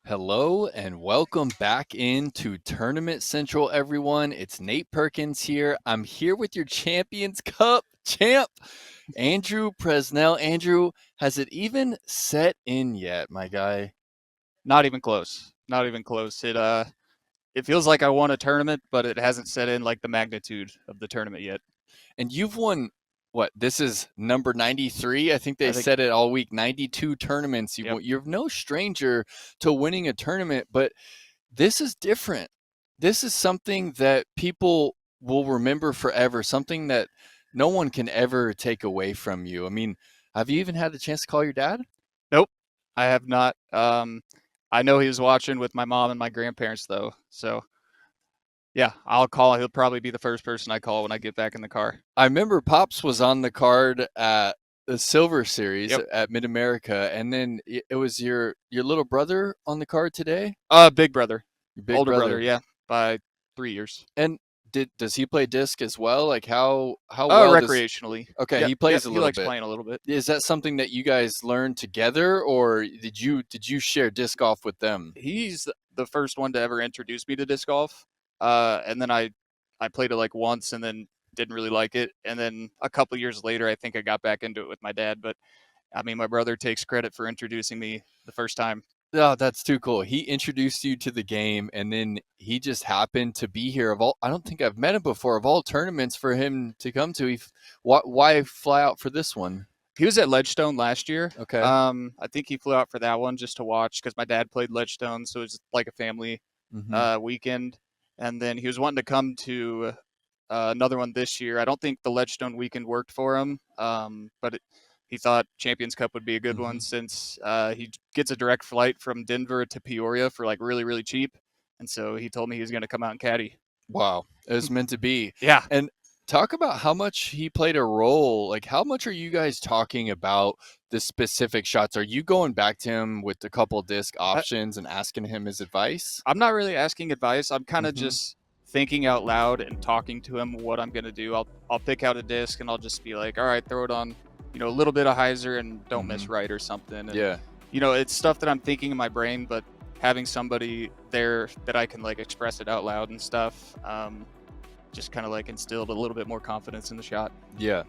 Hello and welcome back into Tournament Central, everyone. It's Nate Perkins here. I'm here with your Champions Cup champ, Andrew Presnell. Andrew, has it even set in yet, my guy? Not even close. Not even close. It feels like I won a tournament, but it hasn't set in like the magnitude of the tournament yet. And you've won what? This is number 93. I think they I think, said it all week. 92 tournaments. yep. You're no stranger to winning a tournament, but this is different. This is something that people will remember forever, something that no one can ever take away from you. I mean, have you even had the chance to call your dad? Nope, I have not. I know he was watching with my mom and my grandparents though, so yeah, I'll call. He'll probably be the first person I call when I get back in the car. I remember Pops was on the card at the Silver Series Yep. at Mid America, and then it was your little brother on the card today. Big brother, Your big older brother, brother, yeah, by 3 years. and does he play disc as well? Like how well does? Recreationally. Okay, Yep, he plays yep. a He little likes bit. playing a little bit. Is that something that you guys learned together, or did you share disc golf with them? He's the first one to ever introduce me to disc golf. And then I played it like once and then didn't really like it. And then a couple years later, I think I got back into it with my dad. But I mean, my brother takes credit for introducing me the first time. Oh, that's too cool. He introduced you to the game, and then he just happened to be here. Of all, I don't think I've met him before. Of all tournaments for him to come to, why fly out for this one? He was at Ledgestone last year. Okay. I think he flew out for that one just to watch because my dad played Ledgestone, so it was like a family Hmm. weekend. And then he was wanting to come to another one this year. I don't think the Ledgestone weekend worked for him, but he thought Champions Cup would be a good Hmm. one since he gets a direct flight from Denver to Peoria for like really, really cheap. And so he told me he was going to come out and caddy. Wow, it was meant to be. Yeah. And talk about how much he played a role. Like, how much are you guys talking about the specific shots? Are you going back to him with a couple disc I, options and asking him his advice? I'm not really asking advice. I'm kind of Hmm. just thinking out loud and talking to him what I'm going to do. I'll pick out a disc and I'll just be like, all right, throw it on, a little bit of hyzer and don't miss Hmm. right or something. And Yeah. it's stuff that I'm thinking in my brain, but having somebody there that I can like express it out loud and stuff, just kind of like instilled a little bit more confidence in the shot. Yeah.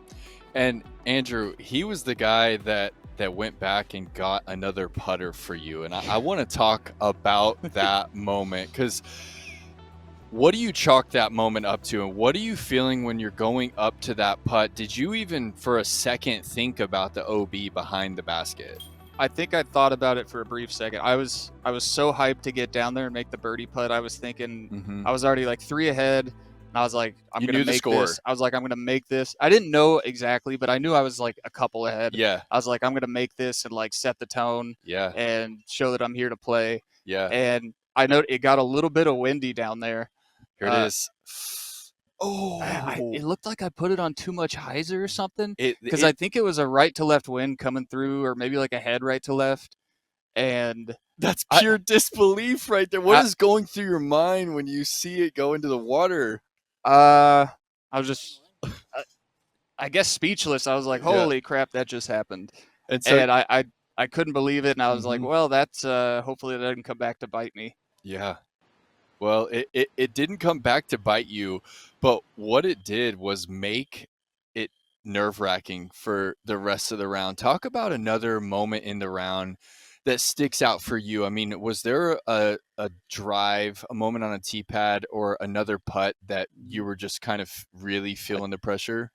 And Andrew, he was the guy that went back and got another putter for you. And I want to talk about that moment, because what do you chalk that moment up to? And what are you feeling when you're going up to that putt? Did you even for a second think about the OB behind the basket? I think I thought about it for a brief second. I was so hyped to get down there and make the birdie putt. I was thinking Hmm. I was already like 3 ahead, and I was like, I'm You gonna knew the make score. this. I was like, I'm gonna make this. I didn't know exactly, but I knew I was like a couple ahead. Yeah. I was like, I'm gonna make this and like set the tone Yeah. and show that I'm here to play. Yeah. And I know it got a little bit of windy down there. Here it Uh, is. Oh, it looked like I put it on too much hyzer or something because I it think it was a right to left wind coming through, or maybe like a head right to left. And that's I, pure disbelief right there. What I is going through your mind when you see it go into the water? I was just, I I guess, speechless. I was like, Yeah. "Holy crap, that just happened!" And so, And I couldn't believe it, and I was like, mhm, "Well, that's hopefully that doesn't come back to bite me." yeah. Well, it didn't come back to bite you, but what it did was make it nerve wracking for the rest of the round. Talk about another moment in the round that sticks out for you. I mean, was there a drive, a moment on a tee pad, or another putt that you were just kind of really I, feeling the pressure?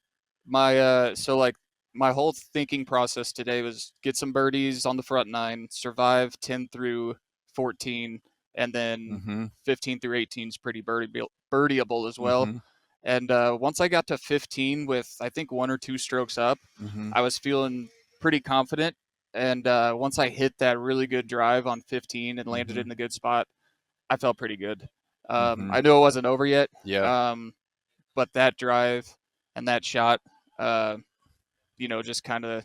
so like my whole thinking process today was get some birdies on the front nine, survive 10 through 14, and then Mm-hmm. 15 through 18 is pretty birdieable as well. Mm-hmm. And once I got to 15 with I think one or two strokes up, Mm-hmm. I was feeling pretty confident. And once I hit that really good drive on 15 and landed Mm-hmm. in a good spot, I felt pretty good. Mm-hmm. I knew it wasn't over yet, Yeah. but that drive and that shot, uh, just kind of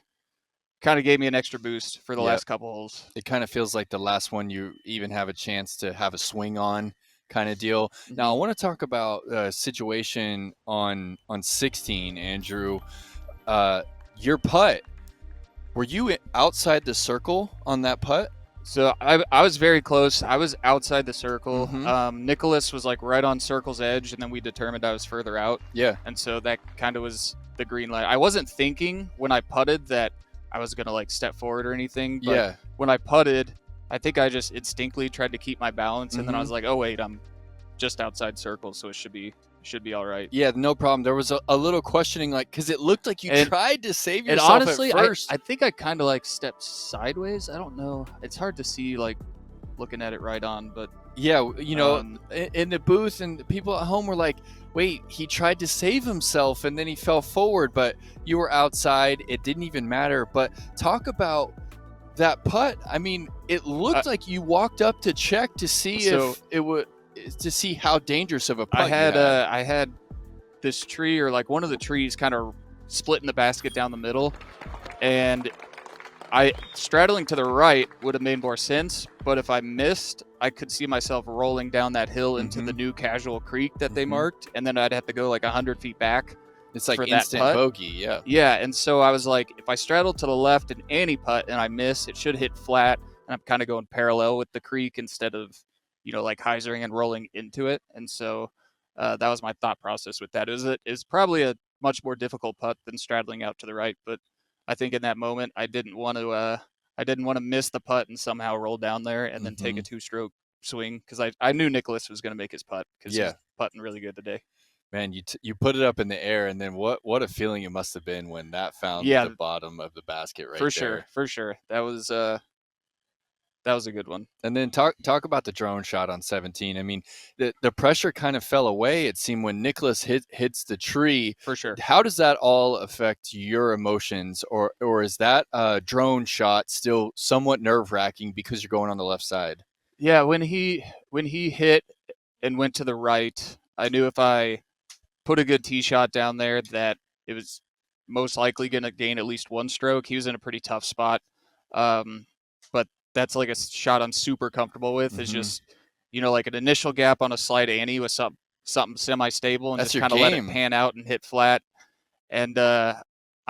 gave me an extra boost for the Yeah. last couple holes. It kind of feels like the last one you even have a chance to have a swing on, kind of deal. Now Hmm. I want to talk about a situation on 16, Andrew. Uh, your putt. Were you outside the circle on that putt? So I was very close. I was outside the circle. Mm-hmm. Nicholas was like right on circle's edge, and then we determined I was further out, Yeah. and so that kind of was the green light. I wasn't thinking when I putted that I was gonna like step forward or anything, but Yeah. when I putted, I think I just instinctively tried to keep my balance, and then I Mm-hmm. was like, oh wait, I'm just outside circle, so it should be all right. Yeah, no problem. There was a little questioning, like, because it looked like you And tried to save and yourself at honestly, first. I think I kind of like stepped sideways. I don't know. It's hard to see like looking at it right on, but Yeah, um, in the booth, and the people at home were like, wait, he tried to save himself and then he fell forward, but you were outside. It didn't even matter. But talk about that putt. I mean, it I, looked like you walked up to check to see so if it would, to see how dangerous of a putt you had. I had this tree or like one of the trees kind of split in the basket down the middle, and I straddling to the right would have made more sense, but if I missed, I could see myself rolling down that hill into the Mhm. new casual creek that they Mhm. marked, and then I'd have to go like 100 feet back It's like for that instant putt. bogey. Yeah. Yeah, and so I was like, if I straddle to the left in any putt and I miss, it should hit flat, and I'm kind of going parallel with the creek instead of, like hyzering and rolling into it. And so that was my thought process with that. It was probably a much more difficult putt than straddling out to the right, but I think in that moment I didn't want to miss the putt and somehow roll down there and then take a Mhm. two-stroke swing because I knew Nicholas was going to make his putt because Yeah. he's putting really good today. Man, you put it up in the air, and then what a feeling it must have been when that found Yeah, the bottom of the basket right for sure, there. for sure. That was a good one. And then talk about the drone shot on 17. I mean, the pressure kind of fell away. It seemed when Nicholas hits the tree. For sure. How does that all affect your emotions, or is that drone shot still somewhat nerve wracking because you're going on the left side? Yeah, when he hit and went to the right, I knew if I put a good tee shot down there that it was most likely going to gain at least one stroke. He was in a pretty tough spot, but that's like a shot I'm super comfortable with. Is Mm-hmm. just like an initial gap on a slight ante with something semi-stable and That's just your kind of let it game. pan out and hit flat. And I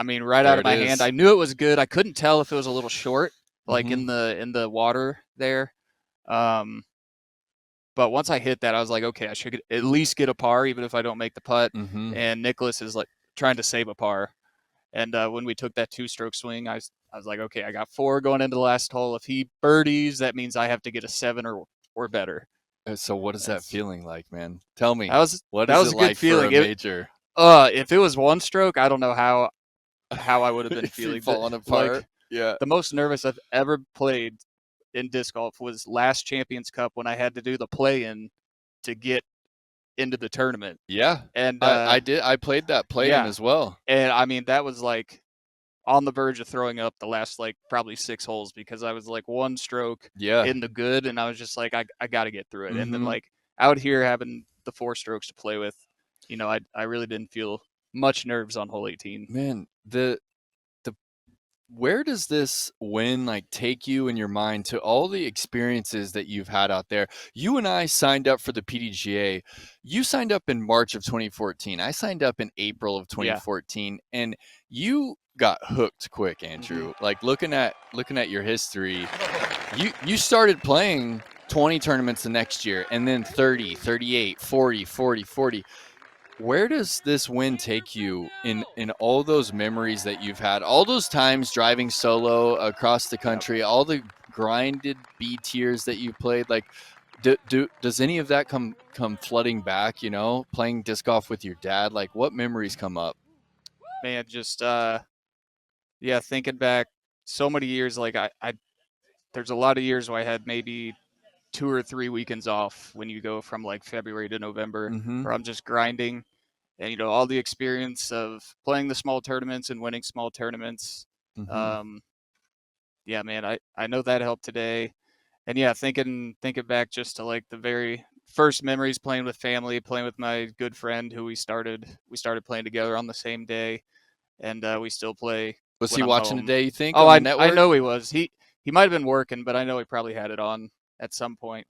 mean, right out There of it my hand, is. I knew it was good. I couldn't tell if it was a little short, like Mm-hmm. in the water there. Um, but once I hit that, I was like, okay, I should at least get a par, even if I don't make the putt. Mm-hmm. And Nicholas is like trying to save a par. And when we took that two-stroke swing, I was like, okay, I got four going into the last hole. If he birdies, that means I have to get a seven or better. So what is that That's feeling like, man? Tell me. that was What that is was it a good like for feeling. a major? If it was one stroke, I don't know how I would have been If you feeling. falling apart? Like Yeah. the most nervous I've ever played in disc golf was last Champions Cup when I had to do the play-in to get into the tournament. Yeah. And I did. I played that play in yeah, as well. and I mean that was like on the verge of throwing up the last like probably six holes because I was like one stroke Yeah. in the good, and I was just like I got to get through it. And then Mm-hmm. like out here having the four strokes to play with, I really didn't feel much nerves on hole 18. Man, the where does this win like take you in your mind to all the experiences that you've had out there? You and I signed up for the PDGA. You signed up in March of 2014. I signed up in April of Yeah. 2014, and you got hooked quick, Hmm. Andrew. Like looking at your history, you started playing 20 tournaments the next year, and then 30, 38, 40, 40, 40. Where does this win take you in all those memories that you've had, all those times driving solo across the Yep. country, all the grinded B tiers that you played? Like, does any of that come flooding back? Playing disc golf with your dad. Like, what memories come up? Man, just yeah, thinking back so many years, like I there's a lot of years where I had maybe 2 or 3 weekends off when you go from like February to November, Mm-hmm. where I'm just grinding and all the experience of playing the small tournaments and winning small tournaments. Mm-hmm. Um, yeah, man, I know that helped today. And yeah, thinking back just to like the very first memories playing with family, playing with my good friend who we started playing together on the same day, and we still play Was when he I'm watching home. today, you think, Oh, on the I network? know he was. He might have been working, but I know he probably had it on at some point.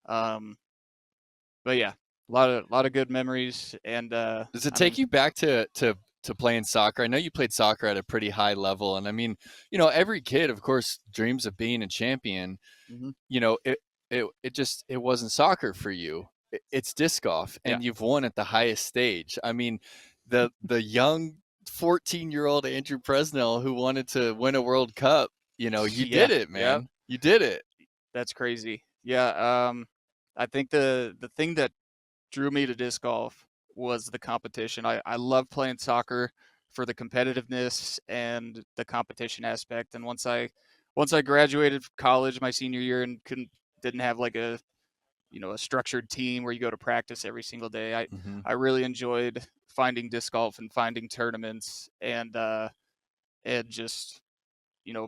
Um, but yeah, a lot of good memories, and Does it I take mean, you back to to playing soccer. I know you played soccer at a pretty high level, and I mean, every kid, of course, dreams of being a champion. Hmm. It wasn't soccer for you. It's disc golf, Yeah. and you've won at the highest stage. I mean, the young 14-year-old Andrew Presnell who wanted to win a World Cup. You Yeah. did it, Yeah. man. You did it. That's crazy. Yeah. I think the thing that drew me to disc golf was the competition. I love playing soccer for the competitiveness and the competition aspect. And once I graduated college my senior year and didn't have like a structured team where you go to practice every single day. I Mm-hmm. I really enjoyed finding disc golf and finding tournaments and just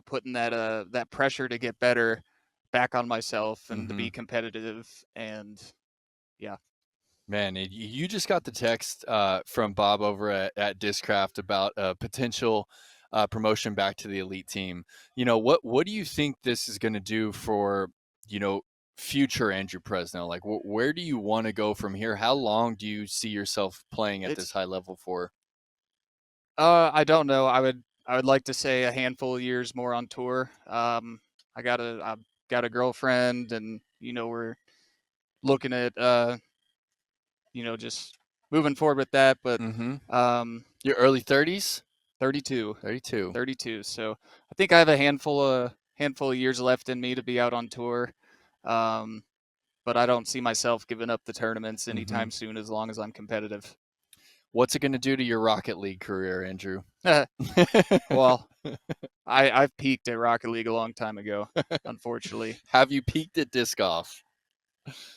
putting that pressure to get better back on myself and to Mm-hmm. be competitive and yeah. Man, you just got the text from Bob over at Discraft about a potential promotion back to the elite team. What do you think this is going to do for you know future Andrew Presnell? Like, where do you want to go from here? How long do you see yourself playing at this It's high level for? I don't know. I would like to say a handful of years more on tour. I've got a girlfriend and we're looking at just moving forward with that, but Mm-hmm. um Your early 30s? 32. 32. 32. So I think I have a handful of years left in me to be out on tour. Um, but I don't see myself giving up the tournaments Mm-hmm. anytime soon as long as I'm competitive. What's it going to do to your Rocket League career, Andrew? Well, I've peaked at Rocket League a long time ago, unfortunately. Have you peaked at disc golf?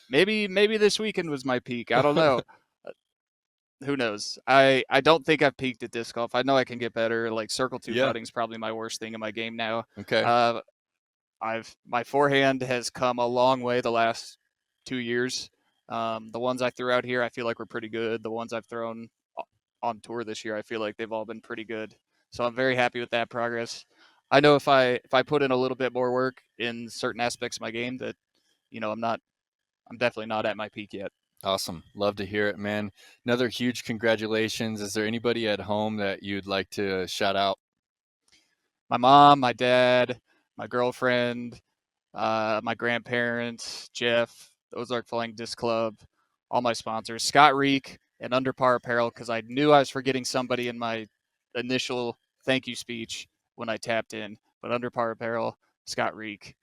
Maybe this weekend was my peak. I don't know. Who knows? I don't think I've peaked at disc golf. I know I can get better. Like circle two Yeah. putting is probably my worst thing in my game now. Okay. Uh, my forehand has come a long way the last 2 years. The ones I threw out here, I feel like were pretty good. The ones I've thrown on tour this year, I feel like they've all been pretty good. So I'm very happy with that progress. I know if I put in a little bit more work in certain aspects of my game, that I'm definitely not at my peak yet. Awesome. Love to hear it, man. Another huge congratulations. Is there anybody at home that you'd like to shout out? My mom, my dad, my girlfriend, my grandparents, Jeff, Ozark Flying Disc Club, all my sponsors, Scott Reek, and Under Par Apparel, because I knew I was forgetting somebody in my initial thank you speech when I tapped in. But Under Par Apparel, Scott Reek,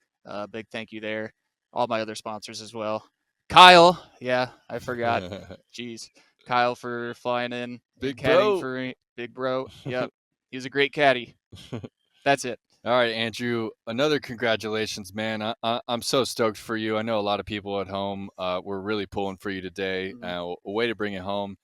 big thank you there. All my other sponsors as well. Kyle, yeah, I forgot. Jeez. Kyle for flying in and Big caddying bro. for me. Big bro. Yep. He was a great caddy. That's it. All right, Andrew. Another congratulations, man. I'm so stoked for you. I know a lot of people at home were really pulling for you today. Mhm. A way to bring it home.